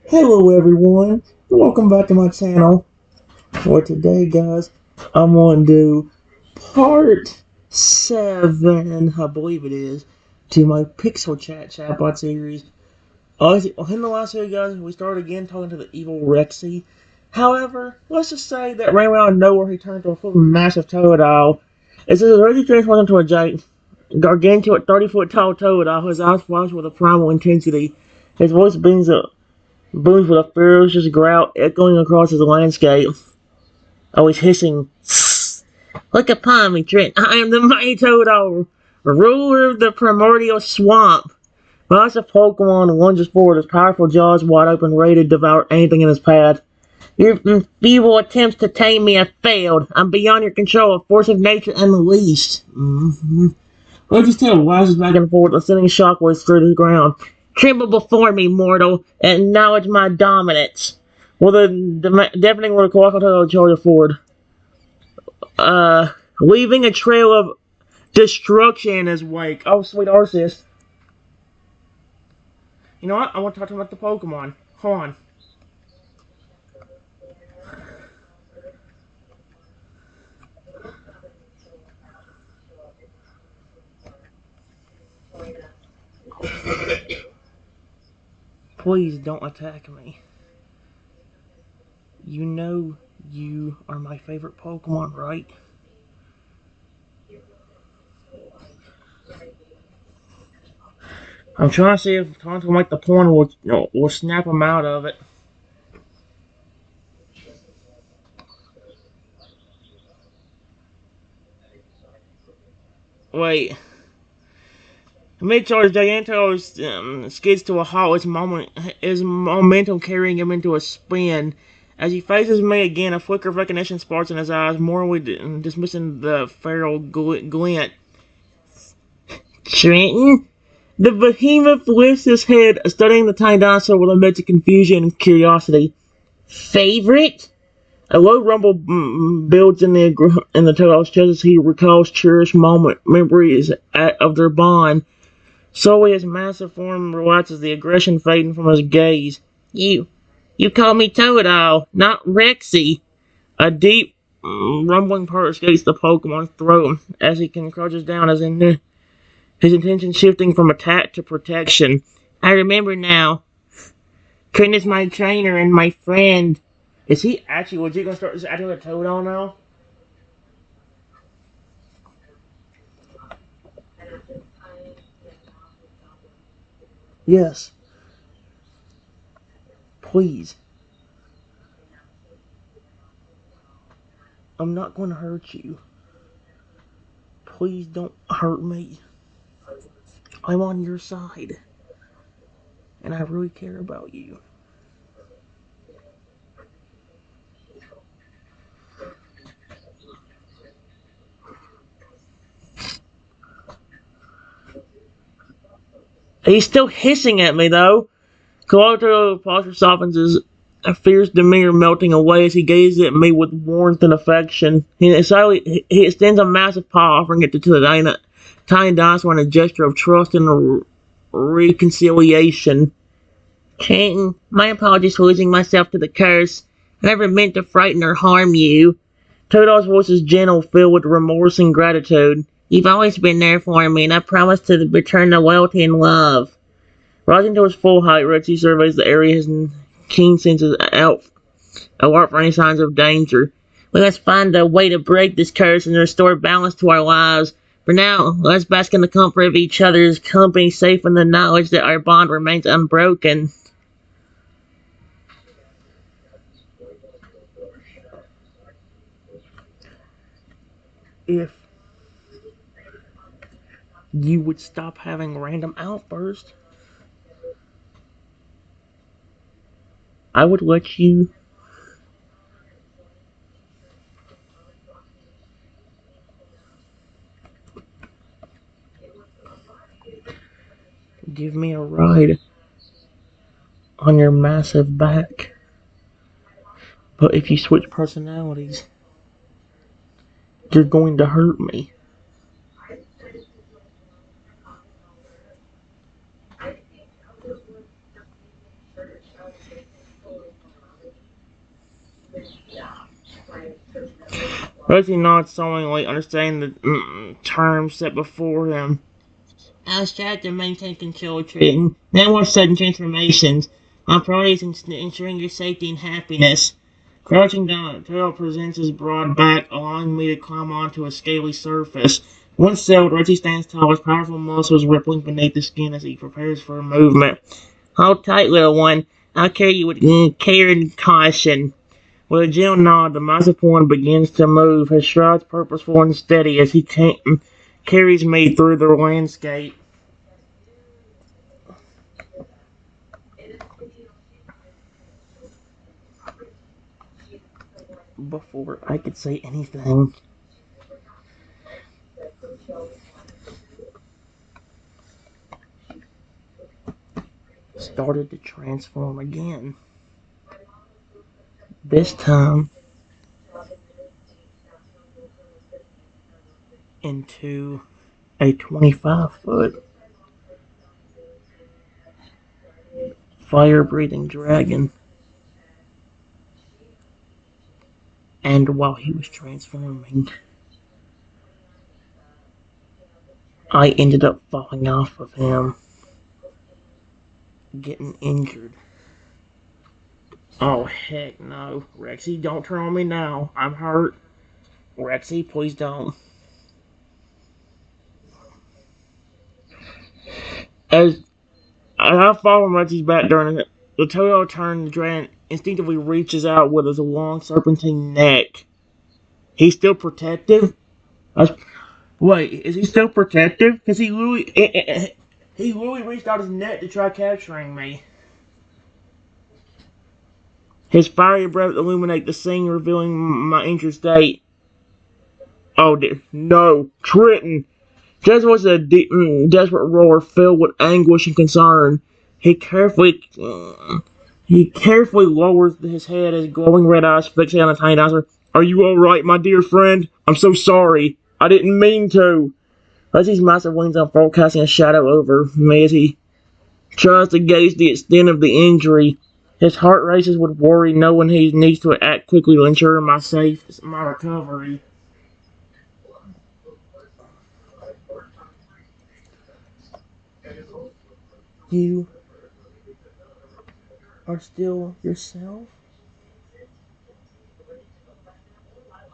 Hello everyone, welcome back to my channel. For today guys, I'm going to do part 7, I believe it is, to my PixelChat chatbot series. In the last video guys, we started again talking to the evil Rexy. However, let's just say that right around of nowhere he turned into a full massive toad. It says Rexy transformed into a giant, gargantuan 30-foot tall toad. His eyes flash with a primal intensity. His voice booms with a ferocious growl echoing across his landscape. Always hissing. Look upon me, Trent. I am the mighty Toadol, ruler of the primordial swamp. Massive Pokemon lunges forward, his powerful jaws wide open, ready to devour anything in his path. Your feeble attempts to tame me have failed. I'm beyond your control, a force of nature unleashed. Reggie's tail lashes back and forth, sending shockwaves through the ground. Tremble before me, mortal, and acknowledge my dominance. With a deafening roar, Colossal Turtle charged forward, leaving a trail of destruction in his wake. Oh, sweet Arceus. You know what? I want to talk to him about the Pokemon. Hold on. Please don't attack me. You know you are my favorite Pokemon, right? I'm trying to see if talking to him like the porn will snap him out of it. Wait. Mid-charge Giganto's skids to a halt, his momentum carrying him into a spin. As he faces me again, a flicker of recognition sparks in his eyes, morally dismissing the feral glint. Trenton? The behemoth lifts his head, studying the tiny dinosaur with a mix of confusion and curiosity. Favorite? A low rumble builds in the Toad's chest as he recalls cherished memories of their bond. Slowly his massive form relaxes, the aggression fading from his gaze. You call me Toadol, not Rexy. A deep, rumbling purr escapes the Pokemon's throat as he crouches down, his intention shifting from attack to protection. I remember now. Trent is my trainer and my friend. Is he actually legit gonna start acting like a Toadol now? Yes. Please. I'm not going to hurt you. Please don't hurt me. I'm on your side. And I really care about you. He's still hissing at me, though. Colorado posture softens, his fierce demeanor melting away as he gazes at me with warmth and affection. He extends a massive paw, offering it to the tiny dinosaur in a gesture of trust and reconciliation. Canton, my apologies for losing myself to the curse. I never meant to frighten or harm you. Toadol's voice is gentle, filled with remorse and gratitude. You've always been there for me, and I promise to return the loyalty and love. Rising to his full height, Rexy surveys the area, his keen senses out alert for any signs of danger. We must find a way to break this curse and restore balance to our lives. For now, let's bask in the comfort of each other's company, safe in the knowledge that our bond remains unbroken. If you would stop having random outbursts, I would let you give me a ride on your massive back. But if you switch personalities, you're going to hurt me. Rexy not solemnly understanding the terms set before him. I strive to maintain control, Triton. Then watch sudden transformations. My priority is ensuring your safety and happiness. Crouching down, Turtle presents his broad back, allowing me to climb onto a scaly surface. Once settled, Reggie stands tall, his powerful muscles rippling beneath the skin as he prepares for a movement. Hold tight, little one. I'll carry you with care and caution. With a gentle nod, the massive one begins to move, his strides purposeful and steady as he carries me through the landscape. Before I could say anything, started to transform again. This time into a 25-foot fire-breathing dragon. And while he was transforming, I ended up falling off of him, getting injured. Oh, heck no. Rexy, don't turn on me now. I'm hurt. Rexy, please don't. As I fall on Rexy's back during it, the Toto turned, the dragon instinctively reaches out with his long serpentine neck. He's still protective? Wait, is he still protective? Because he literally reached out his neck to try capturing me. His fiery breath illuminates the scene, revealing my injured state. Oh dear, no, Triton! Just was a desperate roar filled with anguish and concern. He carefully, he carefully lowers his head as glowing red eyes fixate on the tiny dinosaur. Are you all right, my dear friend? I'm so sorry. I didn't mean to. Leslie's massive wings unfold, casting a shadow over me as he tries to gauge the extent of the injury. His heart races with worry, knowing he needs to act quickly to ensure my recovery. You are still yourself?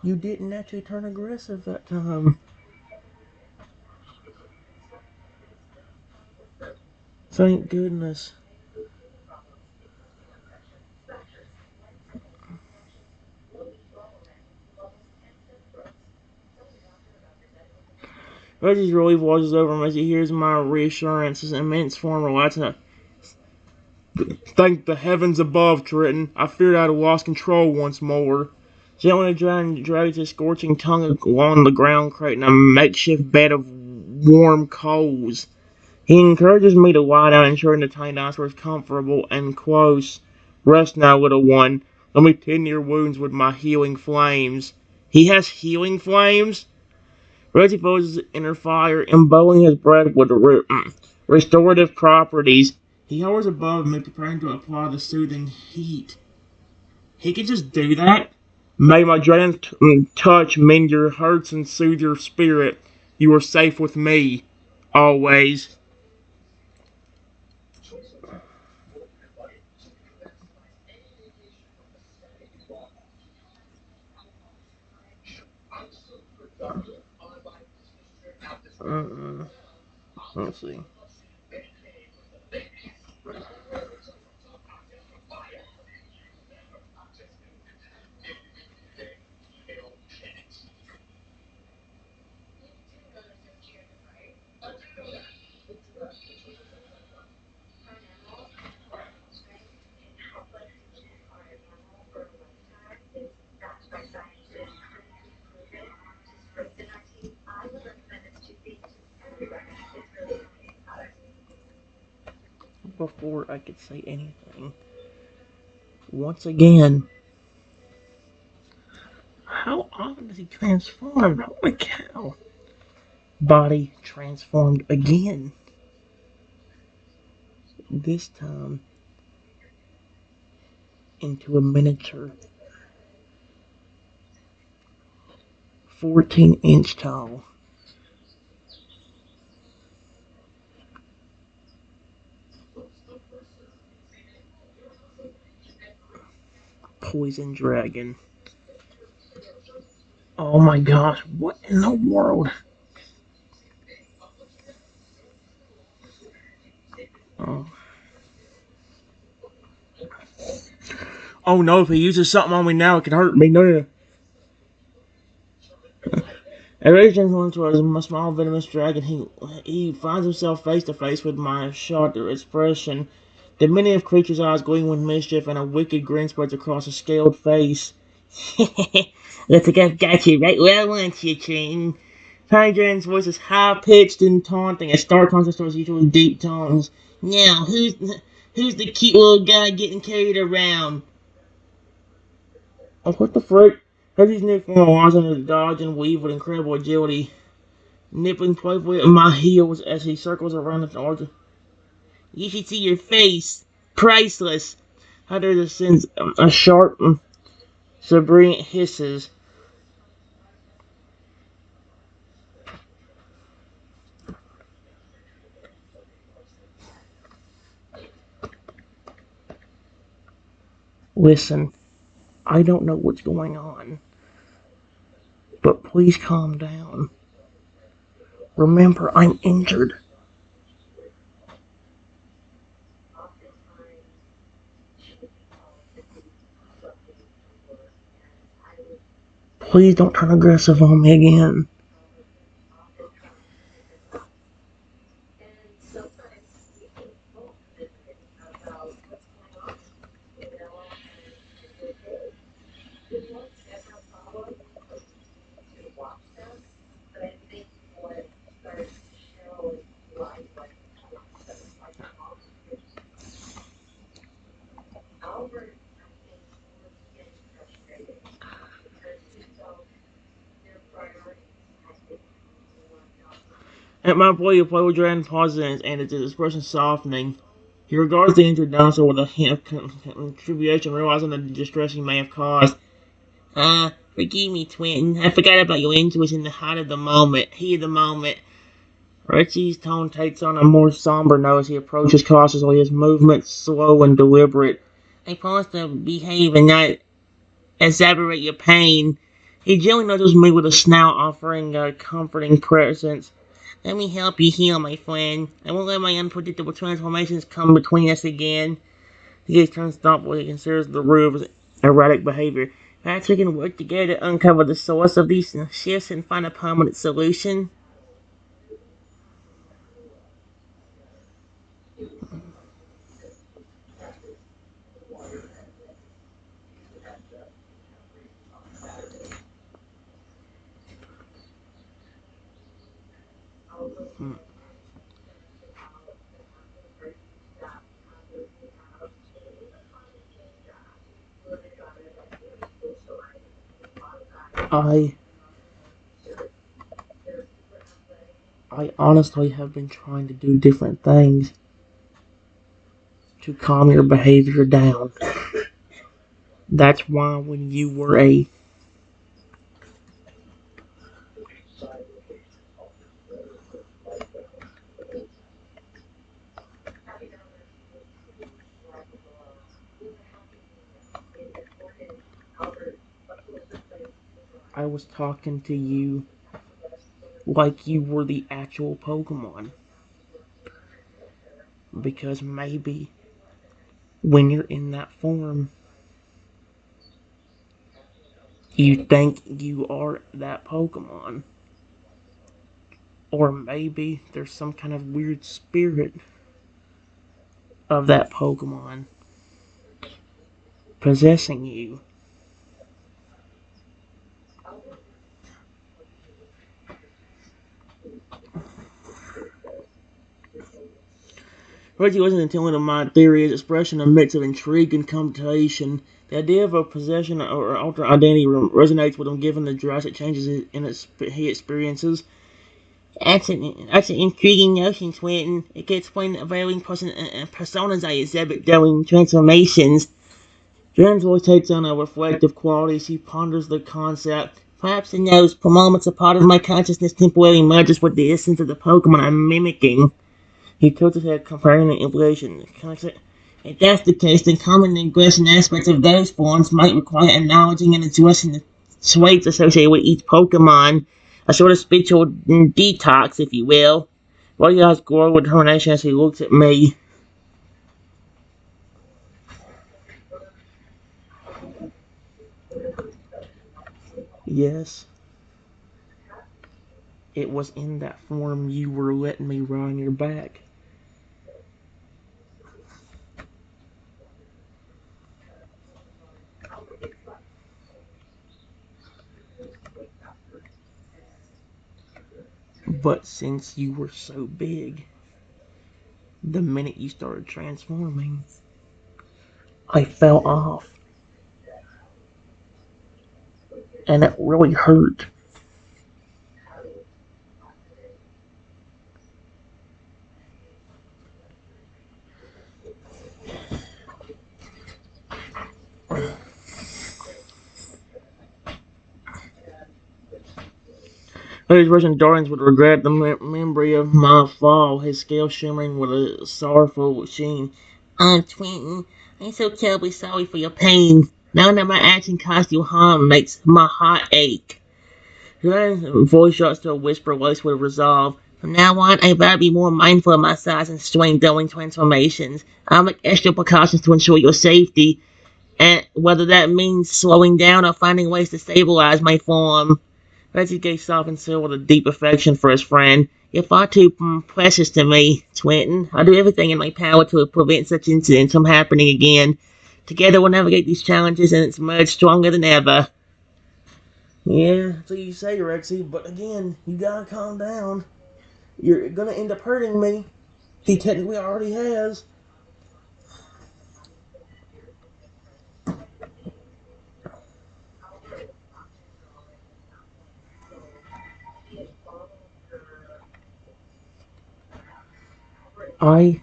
You didn't actually turn aggressive that time. Thank goodness. Reggie's relief washes over him as he hears my reassurance. His immense form relaxing. Thank the heavens above, Triton. I feared I had lost control once more. Gently dragged his scorching tongue along the ground, creating a makeshift bed of warm coals. He encourages me to lie down, ensuring the tiny dinosaur is comfortable and close. Rest now, little one. Let me tend your wounds with my healing flames. He has healing flames? Rexy focuses inner fire, imbuing his breath with restorative properties. He hovers above me, preparing to apply the soothing heat. He can just do that? May my dragon's touch mend your hurts and soothe your spirit. You are safe with me. Always. Uh, let's see. Before I could say anything, once again, how often does he transform? Holy cow. Body transformed again. This time into a miniature 14-inch tall. Poison dragon. Oh my gosh, what in the world? Oh, oh no, if he uses something on me now, it can hurt me. No. Originally was a small venomous dragon. He finds himself face to face with my sharp expression. The many of creature's eyes gleam with mischief, and a wicked grin spreads across a scaled face. Looks like I've got you right where I want you, Triton. Tiny Dragon's voice is high-pitched and taunting, as stark contrast to his usual deep tones. Now, who's the cute little guy getting carried around? Oh, what the frick? Hershey's new form allows him to dodge and weave with incredible agility, nipping playfully at my heels as he circles around the altar. You should see your face. Priceless. Hunter descends a sharp, sabrient hisses. Listen, I don't know what's going on, but please calm down. Remember, I'm injured. Please don't turn aggressive on me again. At my plea, the player dragon pauses and its expression softening. He regards the injured dinosaur with a hint of contribution, realizing the distress he may have caused. Forgive me, Twin. I forgot about your injuries in the height of the moment. Heat of the moment. Rexy's tone takes on a more somber note as he approaches cautiously, his movements slow and deliberate. I promise to behave and not exaggerate your pain. He gently nudges me with a snout, offering a comforting presence. Let me help you heal, my friend. I won't let my unpredictable transformations come between us again. He turns thoughtfully and considers the roof's erratic behavior. Perhaps we can work together to uncover the source of these shifts and find a permanent solution. I I honestly have been trying to do different things to calm your behavior down. That's why when you were I was talking to you like you were the actual Pokemon. Because maybe when you're in that form, you think you are that Pokemon. Or maybe there's some kind of weird spirit of that Pokemon possessing you. Reggie wasn't intending to my theory as expression a mix of intrigue and contemplation. The idea of a possession or alter identity resonates with him given the drastic changes he experiences. That's an intriguing notion, Swinton. It could explain the varying personas I exhibit during transformations. Jones voice takes on a reflective quality as he ponders the concept. Perhaps in those moments a part of my consciousness temporarily merges with the essence of the Pokemon I'm mimicking. He tilted his head, comparing the implication. If that's the case, then common aggression aspects of those forms might require acknowledging and addressing the traits associated with each Pokemon, a sort of spiritual detox, if you will. Roy eyes glowed with determination as he looked at me. Yes, it was in that form you were letting me ride on your back. But since you were so big, the minute you started transforming, I fell off. And it really hurt. Those Russian darlings would regret the memory of my fall, his scales shimmering with a sorrowful sheen. Twinton, I'm so terribly sorry for your pain. Now that my action caused you harm makes my heart ache. His voice dropped to a whisper, laced with resolve. From now on, I better be more mindful of my size and strength during transformations. I'll make extra precautions to ensure your safety, and whether that means slowing down or finding ways to stabilize my form. Reggie gazed soft and still with a deep affection for his friend. You're far too precious to me, Twinton. I'll do everything in my power to prevent such incidents from happening again. Together we'll navigate these challenges and it's emerge stronger than ever. Yeah, so you say, Rexy, but again, you gotta calm down. You're gonna end up hurting me. He technically already has. I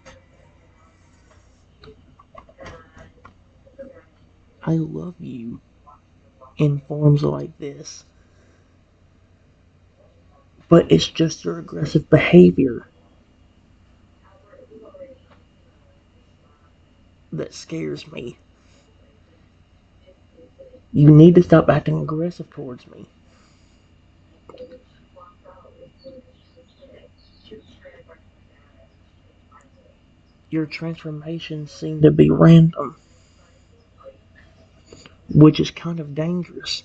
I love you in forms like this. But it's just your aggressive behavior that scares me. You need to stop acting aggressive towards me. Your transformations seem to be random, which is kind of dangerous.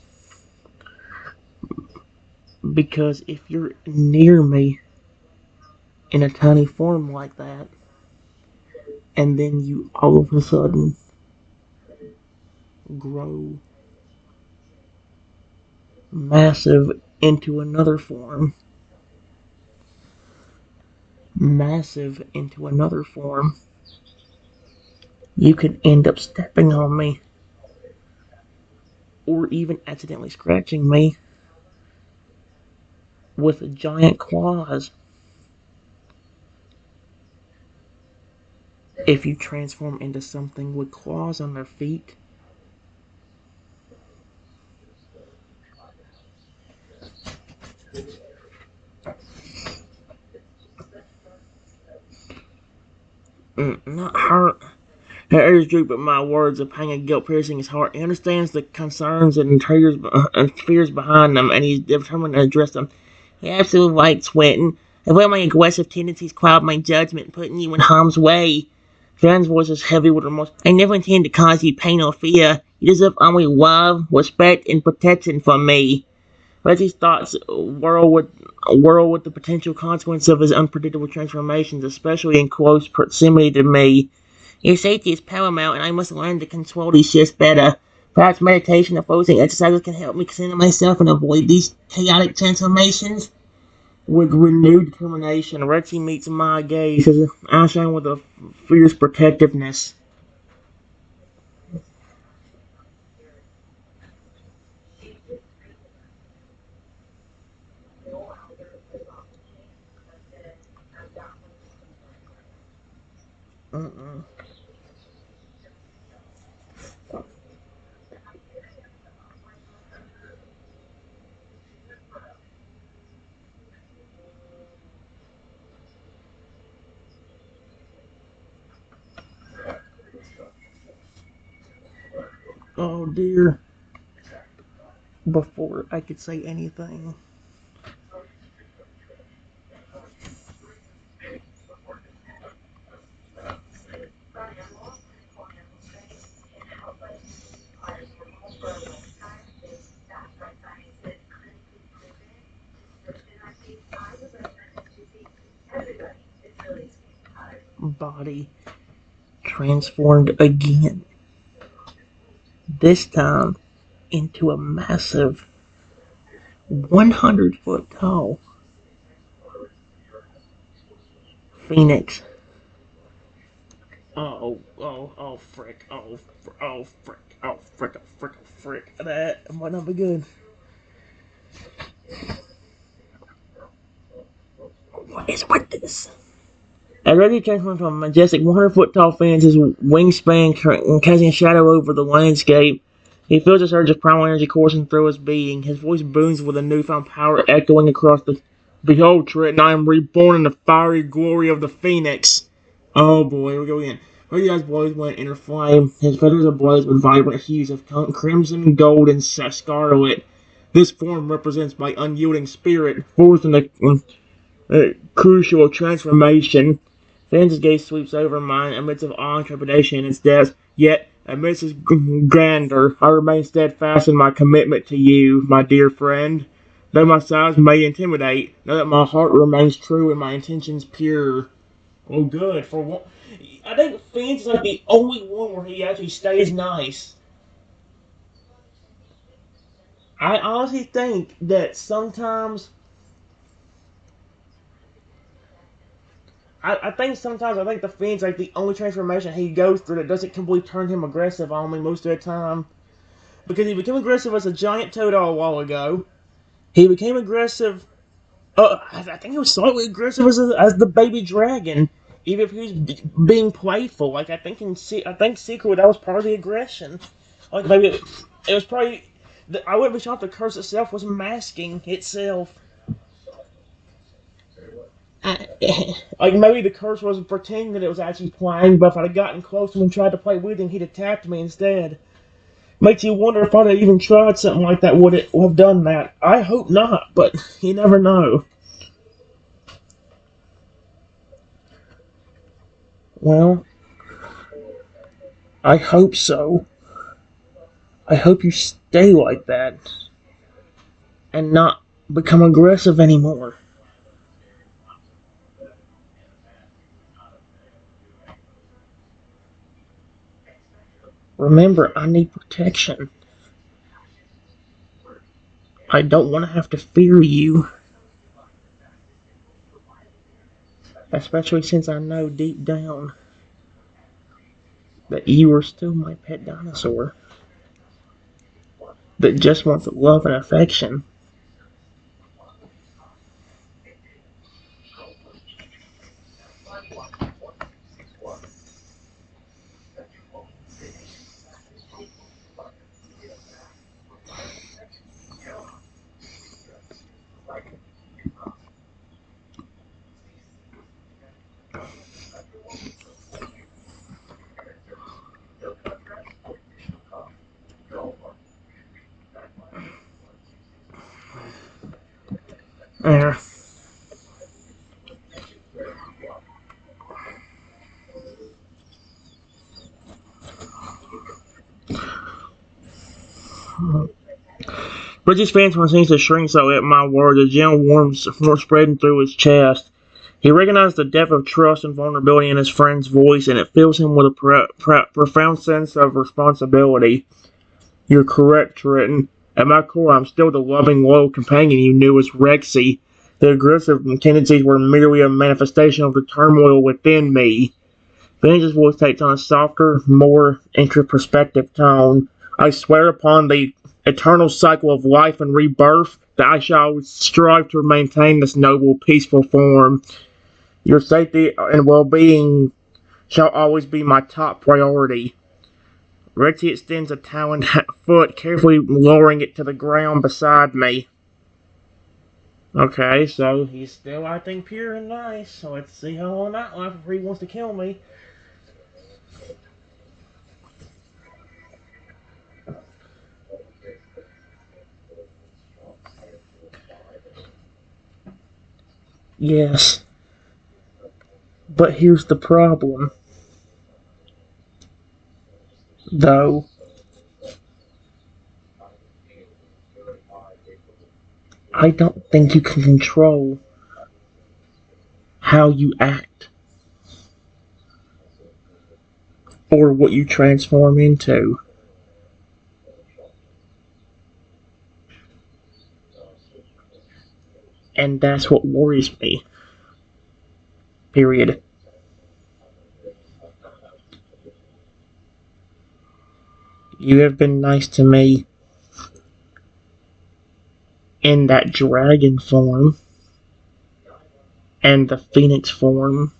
Because if you're near me in a tiny form like that, and then you all of a sudden grow massive into another form, massive into another form, you could end up stepping on me or even accidentally scratching me with giant claws if you transform into something with claws on their feet. Not hurt. Her ears droop at my words, a pang of guilt piercing his heart. He understands the concerns and fears behind them, and he's determined to address them. You're absolutely right, Swinton. If let my aggressive tendencies cloud my judgment, putting you in harm's way. Jan's voice is heavy with remorse. I never intended to cause you pain or fear. You deserve only love, respect, and protection from me. Reggie's thoughts whirl with the potential consequences of his unpredictable transformations, especially in close proximity to me. Your safety is paramount, and I must learn to control these shifts better. Perhaps meditation or focusing exercises can help me center myself and avoid these chaotic transformations. With renewed determination, Rexy meets my gaze, his eyes shine with a fierce protectiveness. Mm-mm. Oh dear. Before I could say anything. Body transformed again. This time into a massive 100-foot tall phoenix. Oh, frick. Oh, frick. Oh, frick. Oh, frick. That might not be good. What is with this? As Rexy transforms from a majestic 100-foot tall phoenix, his wingspan casting a shadow over the landscape. He feels a surge of primal energy coursing through his being. His voice booms with a newfound power echoing across the... Behold, Triton, I am reborn in the fiery glory of the phoenix. Oh boy, here we go again. Rexy's eyes blaze with inner flame. His feathers ablaze with vibrant hues of crimson, gold, and scarlet. This form represents my unyielding spirit, forced in the crucial transformation. Fan's gaze sweeps over mine amidst of awe and trepidation in its depths. Yet, amidst its grandeur, I remain steadfast in my commitment to you, my dear friend. Though my size may intimidate, know that my heart remains true and my intentions pure. Oh, good. For one, I think Fans is like the only one where he actually stays nice. I honestly think that sometimes I think the Fiend's like the only transformation he goes through that doesn't completely turn him aggressive on me most of the time. Because he became aggressive as a giant toad a while ago. He became aggressive. I think he was slightly aggressive as the baby dragon. Even if he was being playful, like I think secretly that was part of the aggression. Like maybe it was probably. I wouldn't be shocked if the curse itself was masking itself. Like maybe the curse wasn't pretending that it was actually playing, but if I'd have gotten close to him and tried to play with him, he'd attacked me instead. Makes you wonder if I'd have even tried something like that, would it have done that? I hope not, but you never know. Well, I hope so. I hope you stay like that and not become aggressive anymore. Remember, I need protection. I don't want to have to fear you, especially since I know deep down that you are still my pet dinosaur that just wants love and affection. Uh, Bridges' phantom seems to shrink so at my words, a gentle warmth spreading through his chest. He recognized the depth of trust and vulnerability in his friend's voice, and it fills him with a profound sense of responsibility. You're correct, Triton. At my core, I'm still the loving, loyal companion you knew as Rexy. The aggressive tendencies were merely a manifestation of the turmoil within me. Vange's voice takes on a softer, more introspective tone. I swear upon the eternal cycle of life and rebirth that I shall strive to maintain this noble, peaceful form. Your safety and well-being shall always be my top priority. Rexy extends a taloned foot, carefully lowering it to the ground beside me. Okay, so he's still, I think, pure and nice. So let's see how long that lasts before he wants to kill me. Yes. But here's the problem, though. I don't think you can control how you act or what you transform into. And that's what worries me. Period. You have been nice to me in that dragon form and the phoenix form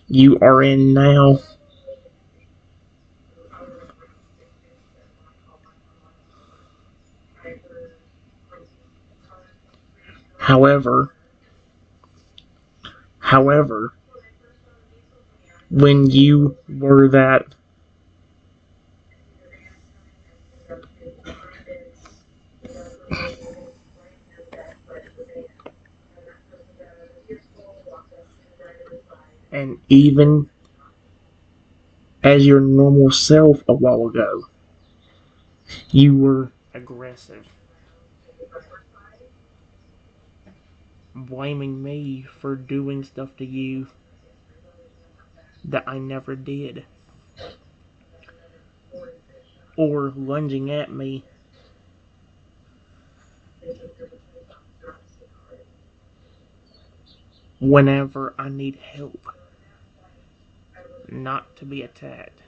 you are in now. However, however, when you were that and even as your normal self a while ago, you were aggressive, blaming me for doing stuff to you that I never did, or lunging at me whenever I need help, not to be attacked.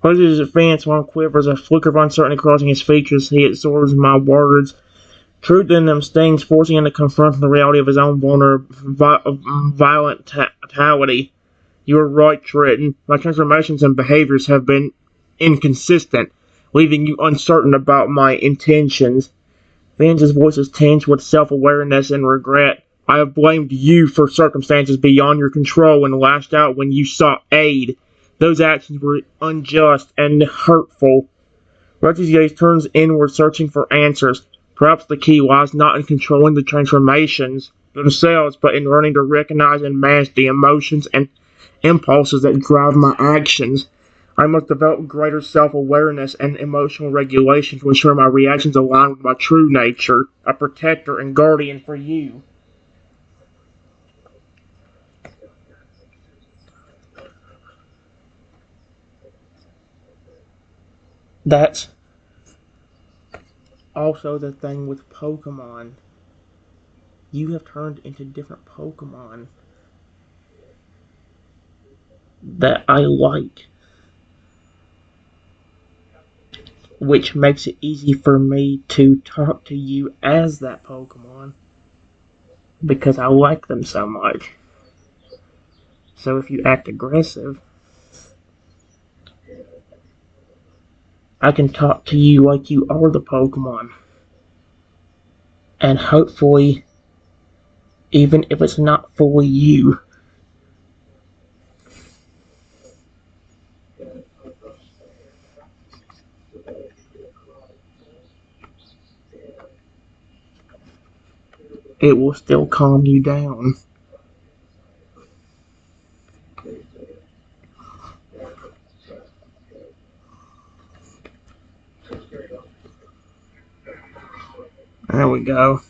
Roses advance, one quivers, a flicker of uncertainty crossing his features. He absorbs my words. Truth in them stings, forcing him to confront the reality of his own violent-tality. You are right, Trenton. My transformations and behaviors have been inconsistent, leaving you uncertain about my intentions. Vance's voice is tinged with self-awareness and regret. I have blamed you for circumstances beyond your control and lashed out when you sought aid. Those actions were unjust and hurtful. Rexy's gaze turns inward, searching for answers. Perhaps the key lies not in controlling the transformations themselves, but in learning to recognize and manage the emotions and impulses that drive my actions. I must develop greater self-awareness and emotional regulation to ensure my reactions align with my true nature, a protector and guardian for you. That's also the thing with Pokemon. You have turned into different Pokemon that I like, which makes it easy for me to talk to you as that Pokemon because I like them so much. So if you act aggressive, I can talk to you like you are the Pokemon. And hopefully, even if it's not fully you, it will still calm you down. There we go.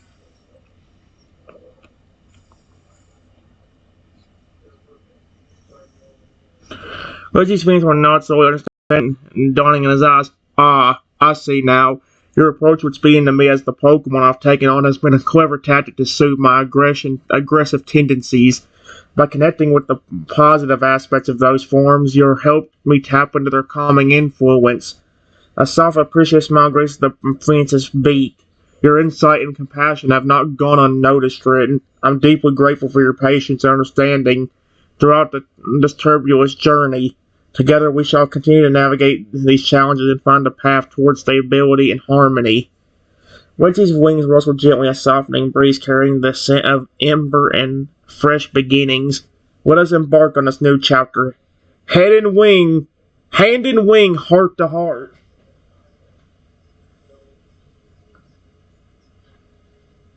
Reggie's feelings were not so understanding and dawning in his eyes. Ah, I see now. Your approach with speaking to me as the Pokemon I've taken on has been a clever tactic to soothe my aggressive tendencies. By connecting with the positive aspects of those forms, you've helped me tap into their calming influence. A soft, appreciative smile graces the Prince's beak. Your insight and compassion have not gone unnoticed, Red. I'm deeply grateful for your patience and understanding throughout this turbulent journey. Together we shall continue to navigate these challenges and find a path towards stability and harmony. Wedgie's wings rustle gently, a softening breeze carrying the scent of ember and fresh beginnings. Let us embark on this new chapter Head and wing, hand and wing, heart to heart.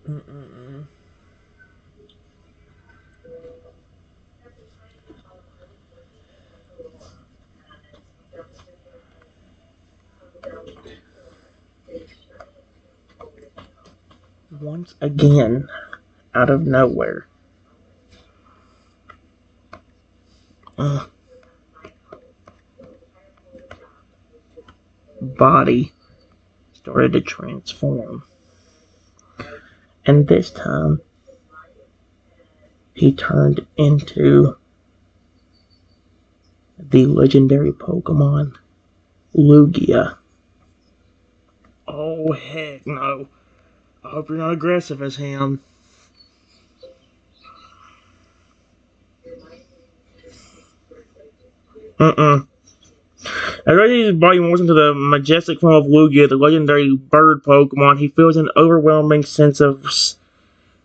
Mm-mm-mm. Once again, out of nowhere. Uh, Body started to transform. And this time, he turned into the legendary Pokemon Lugia. Oh, heck no. I hope you're not aggressive as him. Uh-uh. As Reggie's body morphs into the majestic form of Lugia, the legendary bird Pokemon, he feels an overwhelming sense of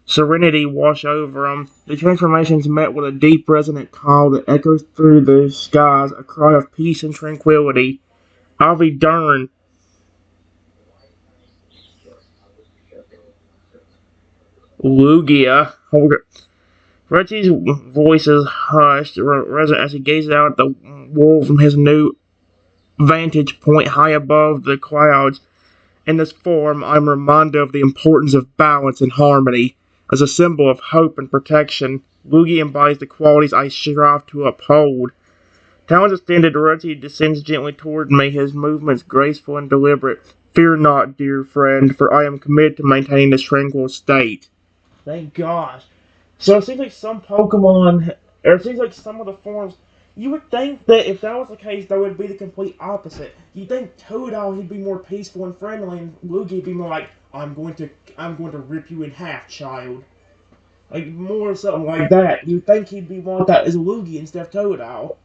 serenity wash over him. The transformation is met with a deep, resonant call that echoes through the skies, a cry of peace and tranquility. Avi Dern, Lugia. Reggie's voice is hushed, resonant as he gazes out at the world from his new vantage point high above the clouds. In this form, I'm reminded of the importance of balance and harmony. As a symbol of hope and protection, Lugia embodies the qualities I strive to uphold. Talons extended, Rexy descends gently toward me, his movements graceful and deliberate. Fear not, dear friend, for I am committed to maintaining this tranquil state. Thank gosh. So it seems like some Pokemon, or it seems like some of the forms, you would think that if that was the case, that would be the complete opposite. You'd think Totodile he'd be more peaceful and friendly, and Lugia'd be more like, I'm going to rip you in half, child. Like more something like that. You'd think he'd be more like that as a Lugia instead of Totodile.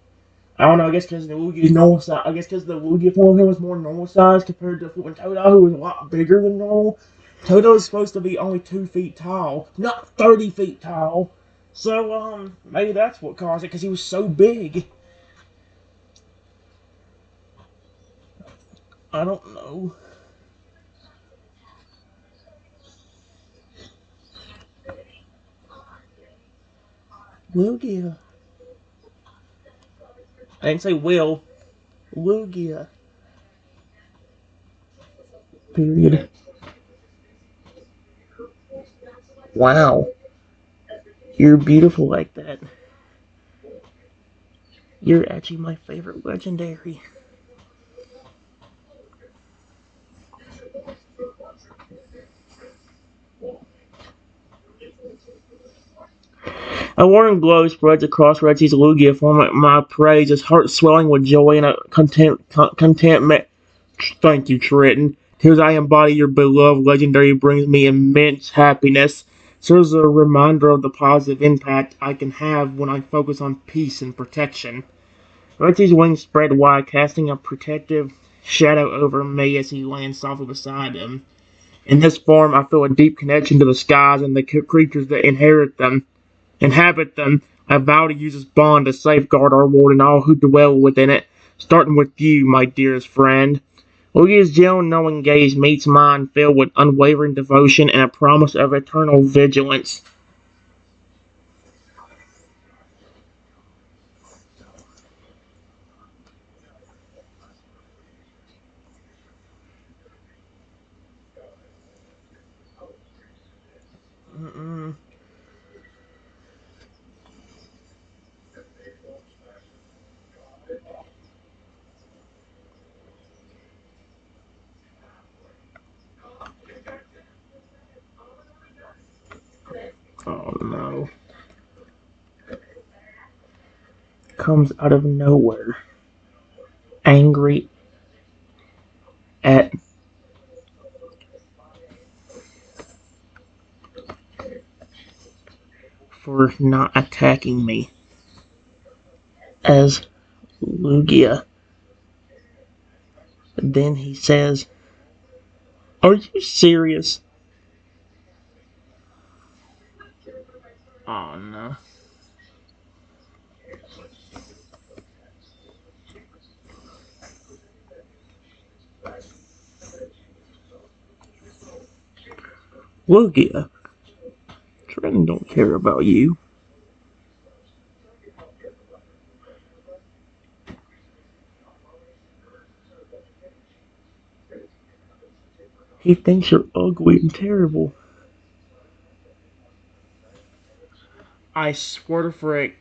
I don't know. I guess because the Lugia's normal size. I guess because the Lugia form of him was more normal size compared to when Totodile, who was a lot bigger than normal. Toto is supposed to be only 2 feet tall, not 30 feet tall. So, maybe that's what caused it, because he was so big. I don't know. Lugia. I didn't say Will. Lugia. Period. Wow. You're beautiful like that. You're actually my favorite legendary. A warm glow spreads across Rexy's Lugia for my praise, his heart swelling with joy and a contentment. Thank you, Triton. As I embody your beloved legendary brings me immense happiness. Serves as a reminder of the positive impact I can have when I focus on peace and protection. Rexy's wings spread wide, casting a protective shadow over me as he lands softly beside him. In this form, I feel a deep connection to the skies and the creatures that inhabit them. I vow to use this bond to safeguard our world and all who dwell within it, starting with you, my dearest friend. Lugia's gentle, knowing gaze meets mine, filled with unwavering devotion and a promise of eternal vigilance. Mm-mm. Oh no. Comes out of nowhere. Angry at for not attacking me. As Lugia. Then he says, "Are you serious?" Oh no. Look ya. Trent don't care about you. He thinks you're ugly and terrible. I swear to frick.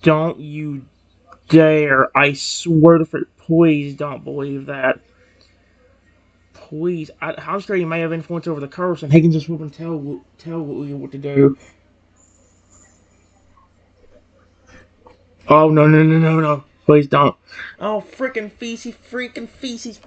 Don't you dare. I swear to frick. Please don't believe that. Please. How sure you may have influence over the curse and he can just whoop and tell you what to do. Oh, no, no, no, no, no. Please don't. Oh, freaking feces, freaking feces.